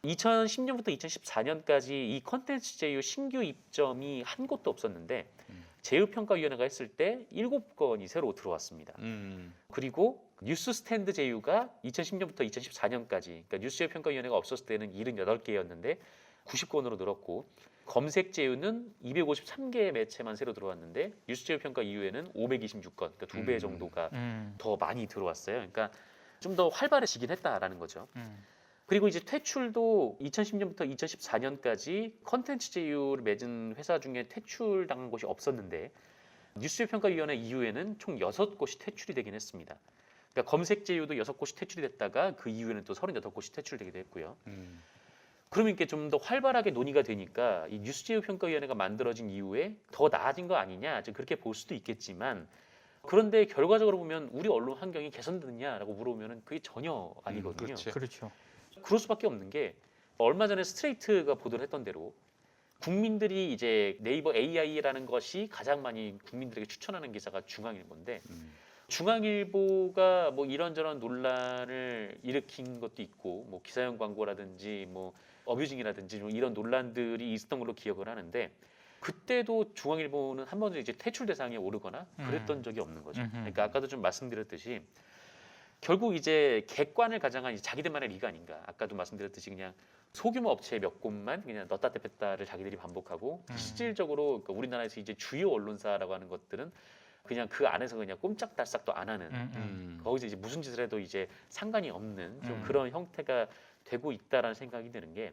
2010년부터 2014년까지 이 컨텐츠 제휴 신규 입점이 한 곳도 없었는데 제휴평가위원회가 했을 때 7건이 새로 들어왔습니다. 그리고 뉴스 스탠드 제휴가 2010년부터 2014년까지, 그러니까 뉴스 제휴평가위원회가 없었을 때는 78개였는데 90건으로 늘었고, 검색 제휴는 253개의 매체만 새로 들어왔는데 뉴스 제휴평가 이후에는 526건, 그러니까 2배 정도가 더 많이 들어왔어요. 그러니까 좀 더 활발해지긴 했다라는 거죠. 그리고 이제 퇴출도 2010년부터 2014년까지 컨텐츠 제휴를 맺은 회사 중에 퇴출당한 곳이 없었는데 뉴스평가위원회 이후에는 총 6곳이 퇴출이 되긴 했습니다. 그러니까 검색 제휴도 6곳이 퇴출이 됐다가 그 이후에는 또 38곳이 퇴출되기도 했고요. 그러면 이렇게 좀 더 활발하게 논의가 되니까 이 뉴스제휴평가위원회가 만들어진 이후에 더 나아진 거 아니냐, 그렇게 볼 수도 있겠지만, 그런데 결과적으로 보면 우리 언론 환경이 개선됐냐라고 물어보면 그게 전혀 아니거든요. 그렇지. 그렇죠. 그럴 수밖에 없는 게, 얼마 전에 스트레이트가 보도를 했던 대로 국민들이 이제 네이버 AI라는 것이 가장 많이 국민들에게 추천하는 기사가 중앙일보인데, 중앙일보가 뭐 이런저런 논란을 일으킨 것도 있고, 뭐 기사형 광고라든지 뭐 어뷰징이라든지 뭐 이런 논란들이 있었던 걸로 기억을 하는데, 그때도 중앙일보는 한 번도 이제 퇴출 대상에 오르거나 그랬던 적이 없는 거죠. 그러니까 아까도 좀 말씀드렸듯이 결국 이제 객관을 가장한 이제 자기들만의 리가 아닌가. 아까도 말씀드렸듯이 그냥 소규모 업체 몇 곳만 그냥 넣다 뺐다를 자기들이 반복하고, 실질적으로 그러니까 우리나라에서 이제 주요 언론사라고 하는 것들은 그냥 그 안에서 그냥 꼼짝달싹도 안 하는, 거기서 이제 무슨 짓을 해도 이제 상관이 없는 좀 그런 형태가 되고 있다라는 생각이 드는 게,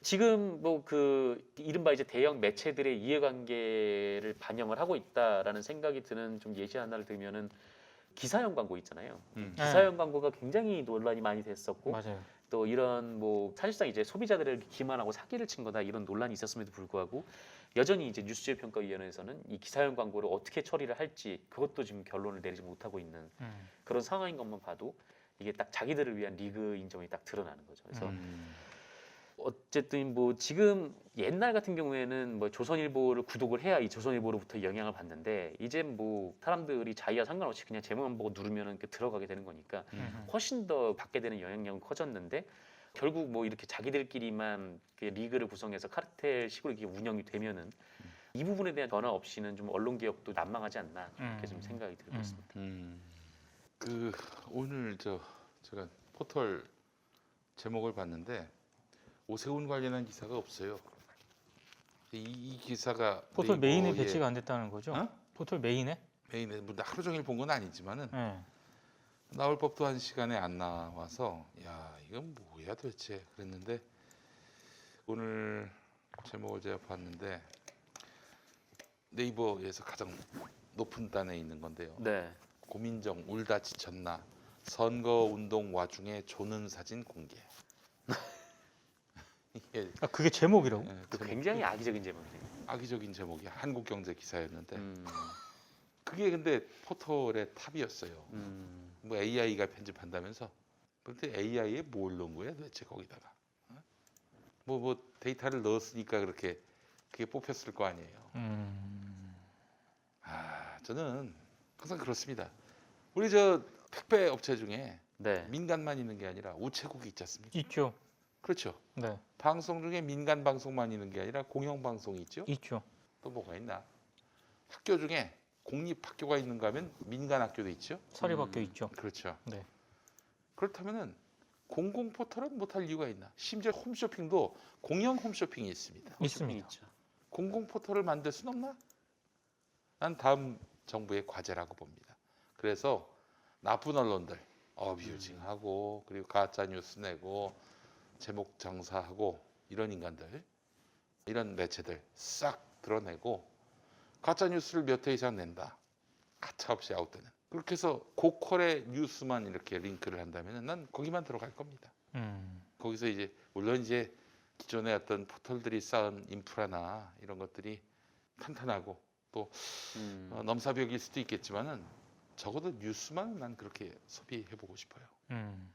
지금 뭐 그 이른바 이제 대형 매체들의 이해관계를 반영을 하고 있다라는 생각이 드는 좀 예시 하나를 들면은 기사형 광고 있잖아요. 기사형 광고가 굉장히 논란이 많이 됐었고, 맞아요. 또 이런 뭐 사실상 이제 소비자들을 기만하고 사기를 친 거다 이런 논란이 있었음에도 불구하고 여전히 이제 뉴스제휴평가위원회에서는 이 기사형 광고를 어떻게 처리를 할지 그것도 지금 결론을 내리지 못하고 있는 그런 상황인 것만 봐도 이게 딱 자기들을 위한 리그인 점이 딱 드러나는 거죠. 그래서 어쨌든 뭐 지금 옛날 같은 경우에는 뭐 조선일보를 구독을 해야 이 조선일보로부터 영향을 받는데, 이제 뭐 사람들이 자기와 상관없이 그냥 제목만 보고 누르면은 들어가게 되는 거니까 훨씬 더 받게 되는 영향력은 커졌는데, 결국 뭐 이렇게 자기들끼리만 리그를 구성해서 카르텔식으로 이게 운영이 되면은 이 부분에 대한 변화 없이는 좀 언론 개혁도 난망하지 않나 이렇게 좀 생각이 들고 있습니다. 그 오늘 제가 포털 제목을 봤는데 오세훈 관련한 기사가 없어요. 이 기사가 포털 메인에 네이버에 배치가 안 됐다는 거죠? 어? 포털 메인에? 메인에 뭐 하루 종일 본 건 아니지만은 네. 나올 법도 한 시간에 안 나와서 야 이건 뭐야 도대체 그랬는데, 오늘 제목을 제가 봤는데 네이버에서 가장 높은 단에 있는 건데요. 네. 고민정 울다 지쳤나 선거 운동 와중에 조는 사진 공개. 이게 아, 그게 제목이라고? 그 굉장히 악의적인 제목이네요. 악의적인 제목이 한국경제 기사였는데 그게 근데 포털의 탑이었어요. 뭐 AI가 편집한다면서. 그런데 AI에 뭘 넣은 거야 도대체 거기다가? 뭐 데이터를 넣었으니까 그렇게 그게 뽑혔을 거 아니에요. 저는 항상 그렇습니다. 우리 저 택배 업체 중에 네. 민간만 있는 게 아니라 우체국이 있지 않습니까? 있죠. 그렇죠. 네. 방송 중에 민간 방송만 있는 게 아니라 공영 방송이 있죠. 있죠. 또 뭐가 있나? 학교 중에 공립 학교가 있는가 하면 민간 학교도 있죠. 사립학교 있죠. 그렇죠. 네. 그렇다면은 공공 포털은 못할 이유가 있나? 심지어 홈쇼핑도 공영 홈쇼핑이 있습니다. 있습니다. 있죠. 공공 포털을 만들 순 없나? 난 다음 정부의 과제라고 봅니다. 그래서 나쁜 언론들 어뷰징하고 그리고 가짜 뉴스 내고 제목 장사하고 이런 인간들, 이런 매체들 싹 드러내고 가짜 뉴스를 몇 회 이상 낸다. 가차 없이 아웃되는. 그렇게 해서 고퀄의 뉴스만 이렇게 링크를 한다면 난 거기만 들어갈 겁니다. 거기서 이제 물론 이제 기존의 어떤 포털들이 쌓은 인프라나 이런 것들이 탄탄하고 또 넘사벽일 수도 있겠지만은 적어도 뉴스만 난 그렇게 소비해보고 싶어요. 음.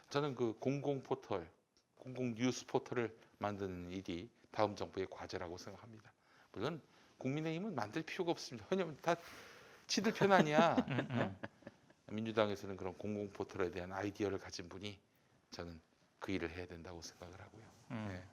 저는 그 공공 포털, 공공 뉴스 포털을 만드는 일이 다음 정부의 과제라고 생각합니다. 물론 국민의힘은 만들 필요가 없습니다. 왜냐하면 다 지들 편 아니야. 어? 민주당에서는 그런 공공 포털에 대한 아이디어를 가진 분이 저는 그 일을 해야 된다고 생각을 하고요. 예.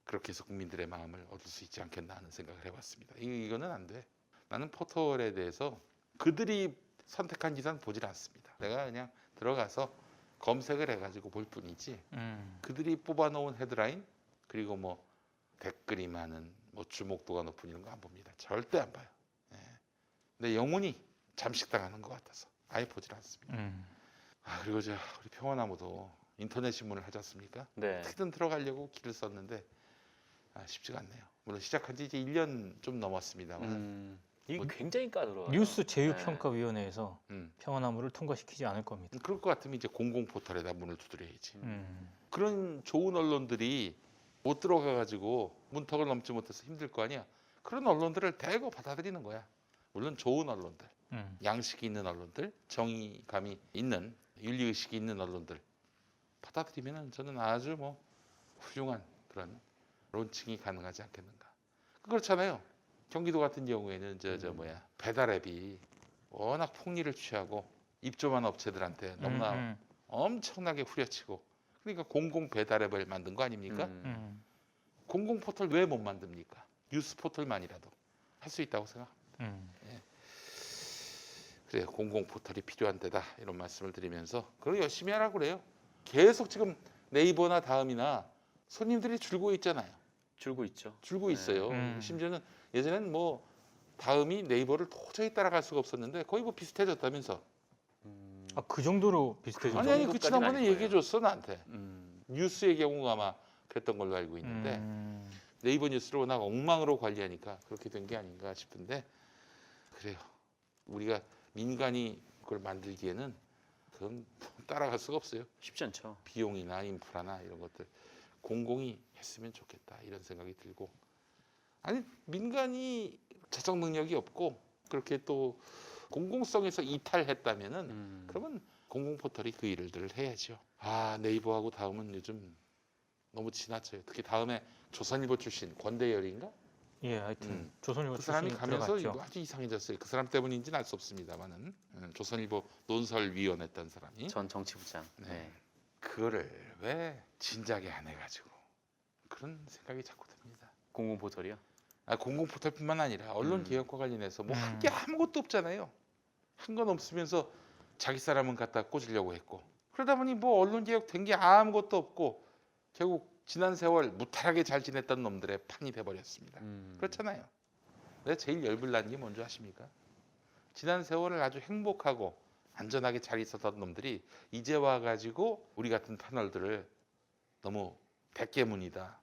그렇게 해서 국민들의 마음을 얻을 수 있지 않겠나 하는 생각을 해봤습니다. 이거는 안 돼. 나는 포털에 대해서 그들이 선택한 기사는 보질 않습니다. 내가 그냥 들어가서 검색을 해가지고 볼 뿐이지 그들이 뽑아놓은 헤드라인 그리고 뭐 댓글이 많은 뭐 주목도가 높은 이런 거 안 봅니다. 절대 안 봐요. 예. 근데 영혼이 잠식당하는 것 같아서 아예 보질 않습니다. 그리고 우리 평화나무도 인터넷 신문을 하지 않습니까? 네. 어떻게든 들어가려고 길을 썼는데 쉽지가 않네요. 물론 시작한 지 이제 1년 좀 넘었습니다만 이게 굉장히 까다로워요. 뉴스 제휴평가위원회에서 음. 평화나무를 통과시키지 않을 겁니다. 그럴 것 같으면 이제 공공 포털에다 문을 두드려야지. 음. 그런 좋은 언론들이 못 들어가가지고 문턱을 넘지 못해서 힘들 거 아니야. 그런 언론들을 대거 받아들이는 거야. 물론 좋은 언론들, 양식이 있는 언론들, 정의감이 있는 윤리의식이 있는 언론들 받아들이면은 저는 아주 뭐 훌륭한 그런 론칭이 가능하지 않겠는가. 그렇잖아요. 경기도 같은 경우에는 배달 앱이 워낙 폭리를 취하고 입조만 업체들한테 너무나 엄청나게 후려치고 그러니까 공공 배달 앱을 만든 거 아닙니까? 공공 포털 왜 못 만듭니까? 뉴스 포털만이라도 할 수 있다고 생각합니다. 예. 그래요. 공공 포털이 필요한 데다 이런 말씀을 드리면서 그걸 열심히 하라고 그래요. 계속 지금 네이버나 다음이나 손님들이 줄고 있잖아요. 줄고 있죠. 줄고 네. 있어요. 심지어는 예전에는 뭐 다음이 네이버를 도저히 따라갈 수가 없었는데 거의 뭐 비슷해졌다면서. 그 정도로 비슷해졌어요? 아니 그 정도까지는 지난번에 아닐 얘기해줬어 나한테. 음. 뉴스의 경우가 아마 그랬던 걸로 알고 있는데 네이버 뉴스를 워낙 엉망으로 관리하니까 그렇게 된 게 아닌가 싶은데 그래요. 우리가 민간이 그걸 만들기에는 그건 따라갈 수가 없어요. 쉽지 않죠. 비용이나 인프라나 이런 것들 공공이 했으면 좋겠다 이런 생각이 들고 아니 민간이 재정 능력이 없고 그렇게 또 공공성에서 이탈했다면은 그러면 공공 포털이 그 일들을 해야죠. 네이버하고 다음은 요즘 너무 지나쳐요. 특히 다음에 조선일보 출신 권대열인가? 예, 하여튼 조선일보 그 사람이 출신이 가면서 들어갔죠. 아주 이상해졌어요. 그 사람 때문인지는 알 수 없습니다만은 조선일보 논설위원 했던 사람이 전 정치부장. 네. 그거를 왜 진작에 안 해가지고 그런 생각이 자꾸 듭니다. 공공 포털이요? 공공 포털뿐만 아니라 언론 개혁과 관련해서 뭐 한 게 아무것도 없잖아요. 한 건 없으면서 자기 사람은 갖다 꽂으려고 했고 그러다 보니 뭐 언론 개혁 된 게 아무것도 없고 결국 지난 세월 무탈하게 잘 지냈던 놈들의 판이 돼버렸습니다. 그렇잖아요. 내가 제일 열불난 게 뭔지 아십니까? 지난 세월을 아주 행복하고 안전하게 잘 있었던 놈들이 이제 와가지고 우리 같은 패널들을 너무 백개문이다,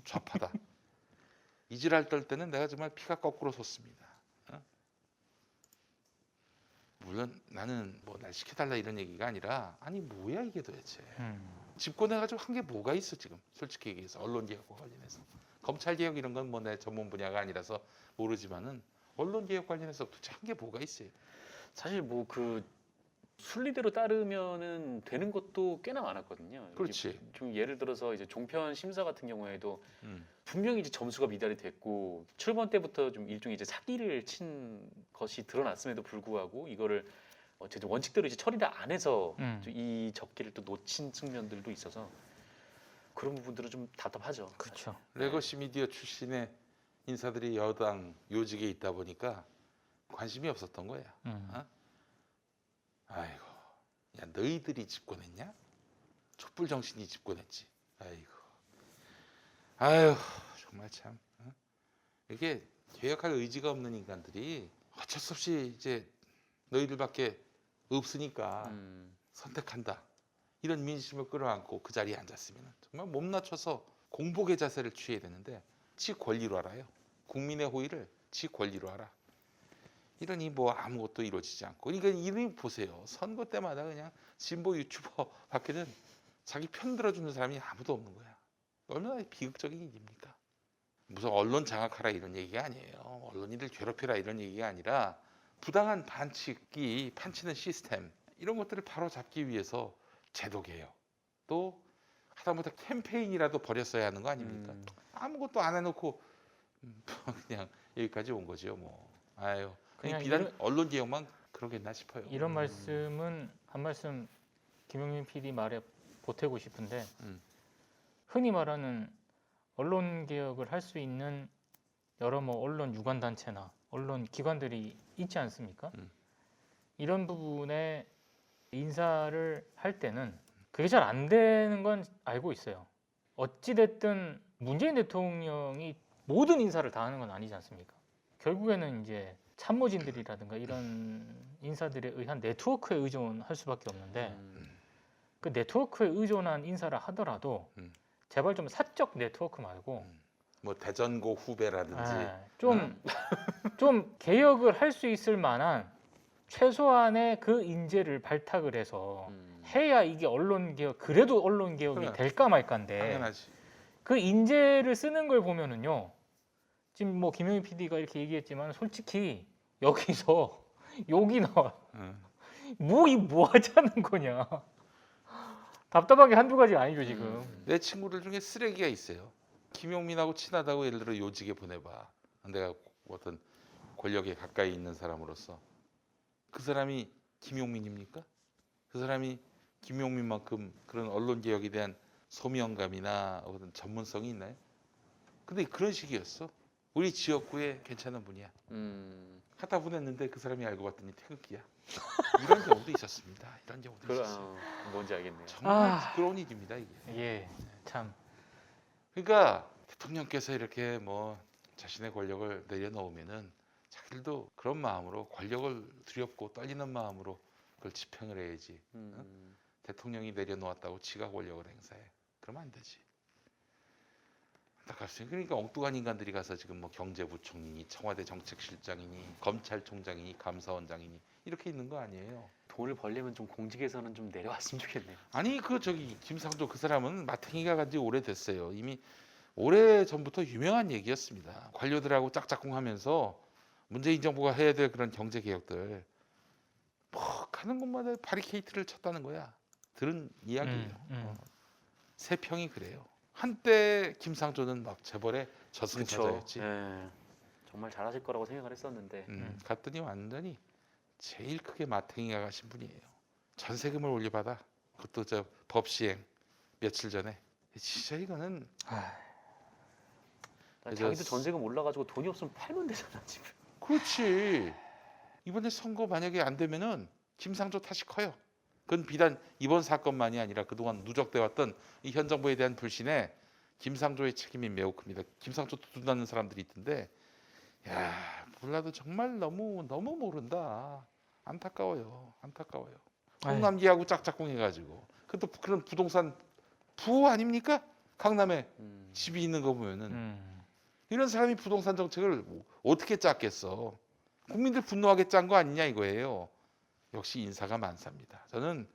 좌파다. 이질할 떨 때는 내가 정말 피가 거꾸로 솟습니다. 물론 나는 뭐 날 시켜달라 이런 얘기가 아니라 아니 뭐야 이게 도대체. 집권해가지고 한 게 뭐가 있어 지금 솔직히 얘기해서 언론개혁과 관련해서. 검찰개혁 이런 건 뭐 내 전문 분야가 아니라서 모르지만은 언론개혁 관련해서 도대체 한 게 뭐가 있어요. 사실 뭐 그 순리대로 따르면은 되는 것도 꽤나 많았거든요. 그렇지. 좀 예를 들어서 이제 종편 심사 같은 경우에도 분명히 이제 점수가 미달이 됐고 출범 때부터 좀 일종의 이제 사기를 친 것이 드러났음에도 불구하고 이거를 어쨌든 원칙대로 이제 처리를 안 해서 이 적기를 또 놓친 측면들도 있어서 그런 부분들은 좀 답답하죠. 그렇죠. 레거시 미디어 출신의 인사들이 여당 요직에 있다 보니까 관심이 없었던 거야. 아이고, 야 너희들이 집권했냐? 촛불 정신이 집권했지. 아유 정말 참 이게 개혁할 의지가 없는 인간들이 어쩔 수 없이 이제 너희들밖에 없으니까 선택한다. 이런 민심을 끌어안고 그 자리에 앉았으면 정말 몸낮춰서 공복의 자세를 취해야 되는데 지 권리로 알아요. 국민의 호의를 지 권리로 알아. 이러니 뭐 아무것도 이루어지지 않고 그러니까 이름이 보세요. 선거 때마다 그냥 진보 유튜버 밖에는 자기 편 들어주는 사람이 아무도 없는 거야. 얼마나 비극적인 일입니까? 무슨 언론 장악하라 이런 얘기가 아니에요. 언론인들 괴롭혀라 이런 얘기가 아니라 부당한 반칙이 판치는 시스템 이런 것들을 바로 잡기 위해서 제도 개혁 또 하다못해 캠페인이라도 벌였어야 하는 거 아닙니까? 아무것도 안 해놓고 그냥 여기까지 온 거죠. 뭐 아유 그냥 그냥 비단 언론 개혁만 그러겠나 싶어요. 이런 말씀은 한 말씀 김용민 PD 말에 보태고 싶은데 흔히 말하는 언론 개혁을 할 수 있는 여러 뭐 언론 유관 단체나 언론 기관들이 있지 않습니까? 이런 부분에 인사를 할 때는 그게 잘 안 되는 건 알고 있어요. 어찌 됐든 문재인 대통령이 모든 인사를 다 하는 건 아니지 않습니까? 결국에는 이제 참모진들이라든가 이런 인사들에 의한 네트워크에 의존할 수밖에 없는데 그 네트워크에 의존한 인사를 하더라도 제발 좀 사적 네트워크 말고 뭐 대전고 후배라든지 좀 개혁을 할 수 있을 만한 최소한의 그 인재를 발탁을 해서 해야 이게 언론 개혁 그래도 언론 개혁이 그래. 될까 말까인데 당연하지. 그 인재를 쓰는 걸 보면은요 지금 뭐 김용희 PD가 이렇게 얘기했지만 솔직히 여기서 욕이 나와 뭐 하자는 거냐 답답한 게 한두 가지가 아니죠 지금. 내 친구들 중에 쓰레기가 있어요. 김용민하고 친하다고 예를 들어 요직에 보내봐. 내가 어떤 권력에 가까이 있는 사람으로서 그 사람이 김용민입니까? 그 사람이 김용민만큼 그런 언론 개혁에 대한 소명감이나 어떤 전문성이 있나요? 근데 그런 식이었어. 우리 지역구에 괜찮은 분이야. 갖다 보냈는데 그 사람이 알고 봤더니 태극기야. 이런 경우도 있었습니다. 이런 경우도 있었어요. 뭔지 알겠네요. 정말 부끄러운 일입니다 이게. 예, 참. 그러니까 대통령께서 이렇게 뭐 자신의 권력을 내려놓으면은 자기들도 그런 마음으로 권력을 두렵고 떨리는 마음으로 그걸 집행을 해야지. 대통령이 내려놓았다고 지가 권력을 행사해. 그러면 안 되지. 안타깝습니다. 그러니까 엉뚱한 인간들이 가서 지금 뭐 경제부총리니 청와대 정책실장이니 검찰총장이니 감사원장이니 이렇게 있는 거 아니에요. 돈을 벌려면 좀 공직에서는 좀 내려왔으면 좋겠네요. 아니 그 저기 김상조 그 사람은 마탱이가 간 지 오래됐어요. 이미 오래 전부터 유명한 얘기였습니다. 관료들하고 짝짝꿍하면서 문재인 정부가 해야 될 그런 경제 개혁들 뭐 가는 곳마다 바리케이트를 쳤다는 거야. 들은 이야기예요. 세 평이 그래요. 한때 김상조는 막 재벌의 저승사자였지. 네. 정말 잘하실 거라고 생각을 했었는데 갔더니 완전히 제일 크게 마탱이가 가신 분이에요. 전세금을 올려받아. 그것도 저 법 시행 며칠 전에. 진짜 이거는 자기도 전세금 올라가지고 돈이 없으면 팔면 되잖아 지금. 그렇지. 이번에 선거 만약에 안 되면은 김상조 탓이 커요. 그건 비단 이번 사건만이 아니라 그동안 누적돼 왔던 이 현 정부에 대한 불신에 김상조의 책임이 매우 큽니다. 김상조 두둔하는 사람들이 있던데, 야 몰라도 정말 너무 모른다. 안타까워요. 홍남기하고 짝짝꿍 해가지고 그것도 그런 부동산 부호 아닙니까? 강남에 집이 있는 거 보면은 이런 사람이 부동산 정책을 어떻게 짰겠어? 국민들 분노하게 짠 거 아니냐 이거예요. 역시 인사가 만사입니다. 저는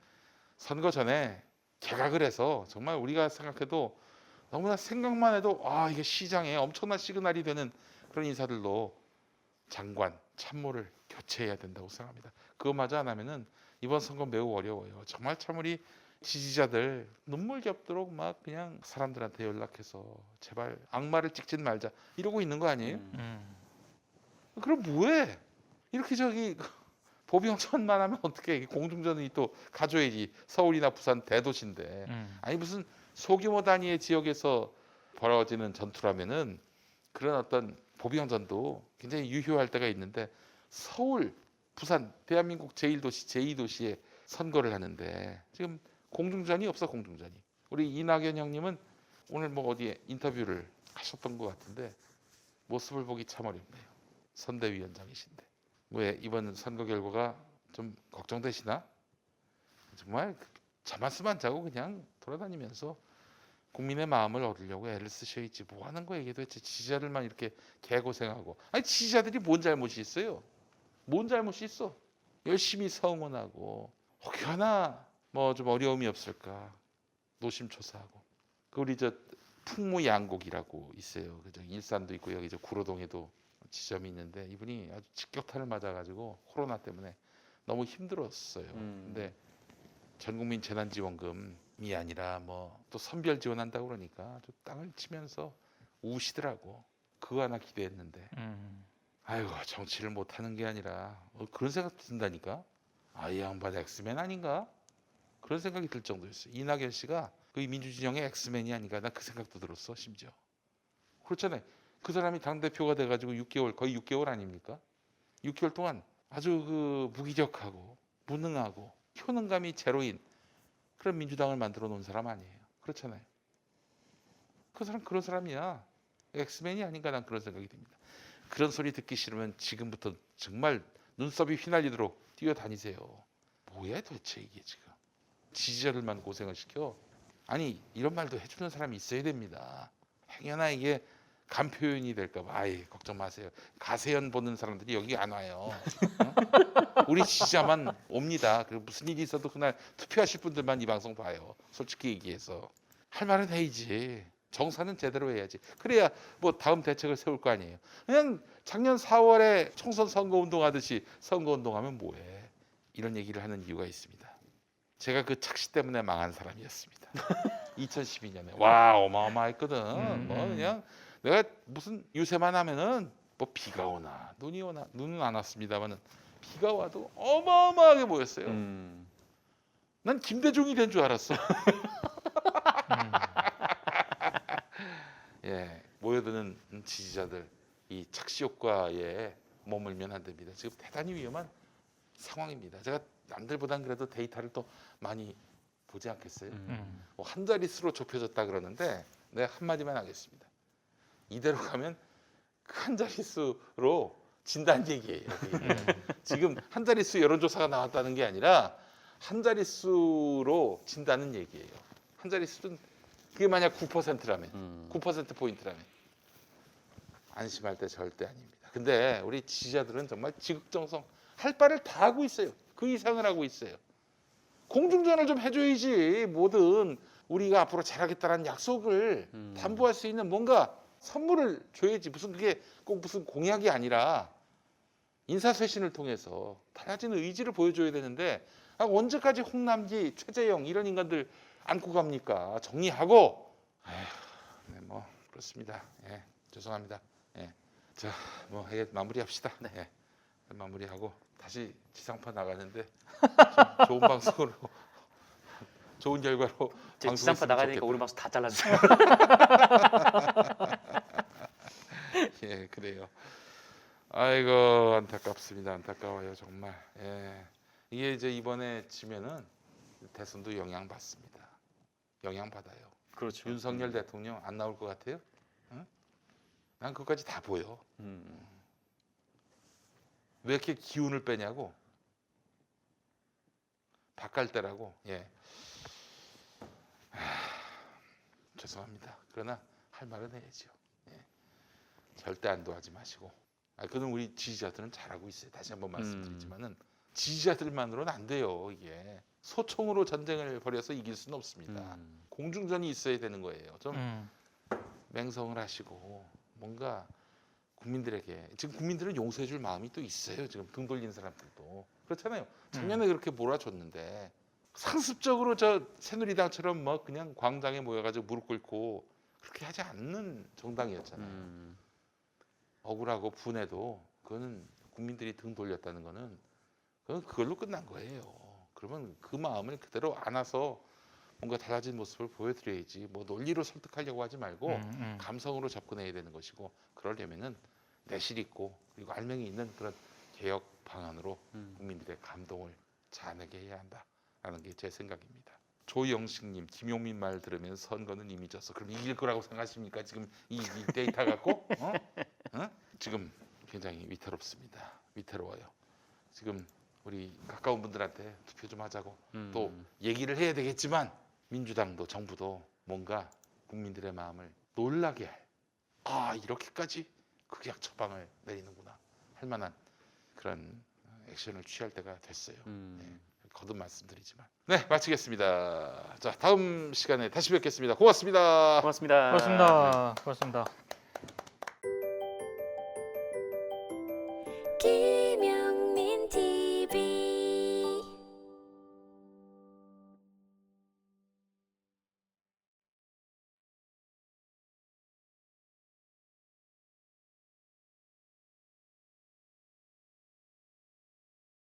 선거 전에 개각을 해서 정말 우리가 생각해도 너무나 생각만 해도 이게 시장에 엄청난 시그널이 되는 그런 인사들로 장관, 참모를 교체해야 된다고 생각합니다. 그거마저 안 하면은 이번 선거 매우 어려워요. 정말 참 우리 지지자들 눈물겹도록 막 그냥 사람들한테 연락해서 제발 악마를 찍진 말자 이러고 있는 거 아니에요? 그럼 뭐해? 이렇게 저기 보병전만 하면 어떻게 공중전이 또 가져야지. 서울이나 부산 대도시인데 아니 무슨 소규모 단위의 지역에서 벌어지는 전투라면은 그런 어떤 보병전도 굉장히 유효할 때가 있는데 서울, 부산, 대한민국 제1도시, 제2도시에 선거를 하는데 지금 공중전이 없어. 공중전이. 우리 이낙연 형님은 오늘 뭐 어디에 인터뷰를 하셨던 것 같은데 모습을 보기 참 어렵네요. 선대위원장이신데 왜 이번 선거 결과가 좀 걱정되시나? 정말 저 말씀 안 자고 그냥 돌아다니면서 국민의 마음을 얻으려고 애를 쓰셔야지 뭐 하는 거예요. 이게 도대체 지지자들만 이렇게 개고생하고. 아니 지지자들이 뭔 잘못이 있어요? 뭔 잘못이 있어? 열심히 성원하고 혹시 하나 뭐 좀 어려움이 없을까 노심초사하고. 그 우리 저 풍무양곡이라고 있어요. 그저 일산도 있고 여기 저 구로동에도 지점이 있는데 이분이 아주 직격탄을 맞아가지고 코로나 때문에 너무 힘들었어요. 근데 전국민 재난지원금이 아니라 뭐 또 선별 지원한다고 그러니까 아주 땅을 치면서 우시더라고. 그거 하나 기대했는데 아이고 정치를 못하는 게 아니라 그런 생각 든다니까. 이 양반 엑스맨 아닌가? 그런 생각이 들 정도였어요. 이낙연 씨가 그 민주진영의 엑스맨이 아닌가. 나 그 생각도 들었어. 심지어 그렇잖아요. 그 사람이 당대표가 돼가지고 6개월 거의 6개월 아닙니까? 6개월 동안 아주 그 무기력하고 무능하고 효능감이 제로인 그런 민주당을 만들어 놓은 사람 아니에요. 그렇잖아요. 그 사람 그런 사람이야. 엑스맨이 아닌가 난 그런 생각이 듭니다. 그런 소리 듣기 싫으면 지금부터 정말 눈썹이 휘날리도록 뛰어다니세요. 뭐야 도대체 이게 지금. 지지자들만 고생을 시켜. 아니 이런 말도 해주는 사람이 있어야 됩니다. 행여나 이게 간 표현이 될까 봐. 걱정 마세요. 가세연 보는 사람들이 여기 안 와요. 우리 지지자만 옵니다. 그리고 무슨 일이 있어도 그날 투표하실 분들만 이 방송 봐요. 솔직히 얘기해서 할 말은 해야지. 정사는 제대로 해야지. 그래야 뭐 다음 대책을 세울 거 아니에요. 그냥 작년 4월에 총선 선거운동 하듯이 선거운동하면 뭐해. 이런 얘기를 하는 이유가 있습니다. 제가 그 착시 때문에 망한 사람이었습니다. 2012년에 와 어마어마했거든. 뭐 그냥 내가 무슨 유세만 하면은 뭐 비가 오나 눈이 오나 눈은 안 왔습니다만은 비가 와도 어마어마하게 모였어요. 난 김대중이 된 줄 알았어. 예, 모여드는 지지자들 이 착시 효과에 머물면 안 됩니다. 지금 대단히 위험한 상황입니다. 제가 남들보단 그래도 데이터를 또 많이 보지 않겠어요. 뭐 한 자릿수로 좁혀졌다 그러는데 내가 한마디만 하겠습니다. 이대로 가면 그 한 자릿수로 진다는 얘기예요. 지금 한 자릿수 여론조사가 나왔다는 게 아니라 한 자릿수로 진다는 얘기예요. 한 자릿수는 그게 만약 9%라면 9% 포인트라면 안심할 때 절대 아닙니다. 근데 우리 지지자들은 정말 지극정성 할 바를 다 하고 있어요. 그 이상을 하고 있어요. 공중전을 좀 해줘야지. 뭐든 우리가 앞으로 잘하겠다는 약속을 담보할 수 있는 뭔가 선물을 줘야지. 무슨 그게 꼭 무슨 공약이 아니라 인사쇄신을 통해서 달라진 의지를 보여줘야 되는데 언제까지 홍남기, 최재형 이런 인간들 안고 갑니까? 정리하고. 네, 뭐 그렇습니다. 예, 죄송합니다. 예, 자, 뭐 이게 마무리합시다. 네. 예, 마무리하고 다시 지상파 나가는데 좋은 방송으로 좋은 결과로 지상파 방송했으면 나가니까 좋겠다. 오늘 방송 다 잘라주세요. 예, 그래요. 아이고 안타깝습니다. 안타까워요 정말. 예, 이게 이제 이번에 지면은 대선도 영향 받습니다. 영향 받아요. 그렇죠. 윤석열 대통령 안 나올 것 같아요? 응? 난 그것까지 다 보여. 왜 이렇게 기운을 빼냐고. 바깔 때라고. 예. 죄송합니다. 그러나 할 말은 해야죠. 예. 절대 안도하지 마시고. 그건 우리 지지자들은 잘하고 있어요. 다시 한번 말씀드리지만은 지지자들만으로는 안 돼요. 이게 소총으로 전쟁을 벌여서 이길 수는 없습니다. 공중전이 있어야 되는 거예요. 좀 맹성을 하시고 뭔가 국민들에게 지금 국민들은 용서해줄 마음이 또 있어요. 지금 등 돌린 사람들도 그렇잖아요. 작년에 그렇게 몰아줬는데 상습적으로 저 새누리당처럼 뭐 그냥 광장에 모여가지고 무릎 꿇고 그렇게 하지 않는 정당이었잖아요. 억울하고 분해도 그거는 국민들이 등 돌렸다는 거는 그건 그걸로 끝난 거예요. 그러면 그 마음을 그대로 안아서 뭔가 달라진 모습을 보여드려야지. 뭐 논리로 설득하려고 하지 말고 감성으로 접근해야 되는 것이고 그러려면은 내실 있고 그리고 알맹이 있는 그런 개혁 방안으로 국민들의 감동을 자아내게 해야 한다라는 게 제 생각입니다. 조영식님, 김용민 말 들으면 선거는 이미 졌어. 그럼 이길 거라고 생각하십니까? 지금 이 데이터 갖고? 지금 굉장히 위태롭습니다. 위태로워요. 지금 우리 가까운 분들한테 투표 좀 하자고 또 얘기를 해야 되겠지만 민주당도 정부도 뭔가 국민들의 마음을 놀라게 할 이렇게까지 극약 처방을 내리는구나 할 만한 그런 액션을 취할 때가 됐어요. 네, 거듭 말씀드리지만 네 마치겠습니다. 자 다음 시간에 다시 뵙겠습니다. 고맙습니다. 고맙습니다. 고맙습니다. 고맙습니다. 아끼며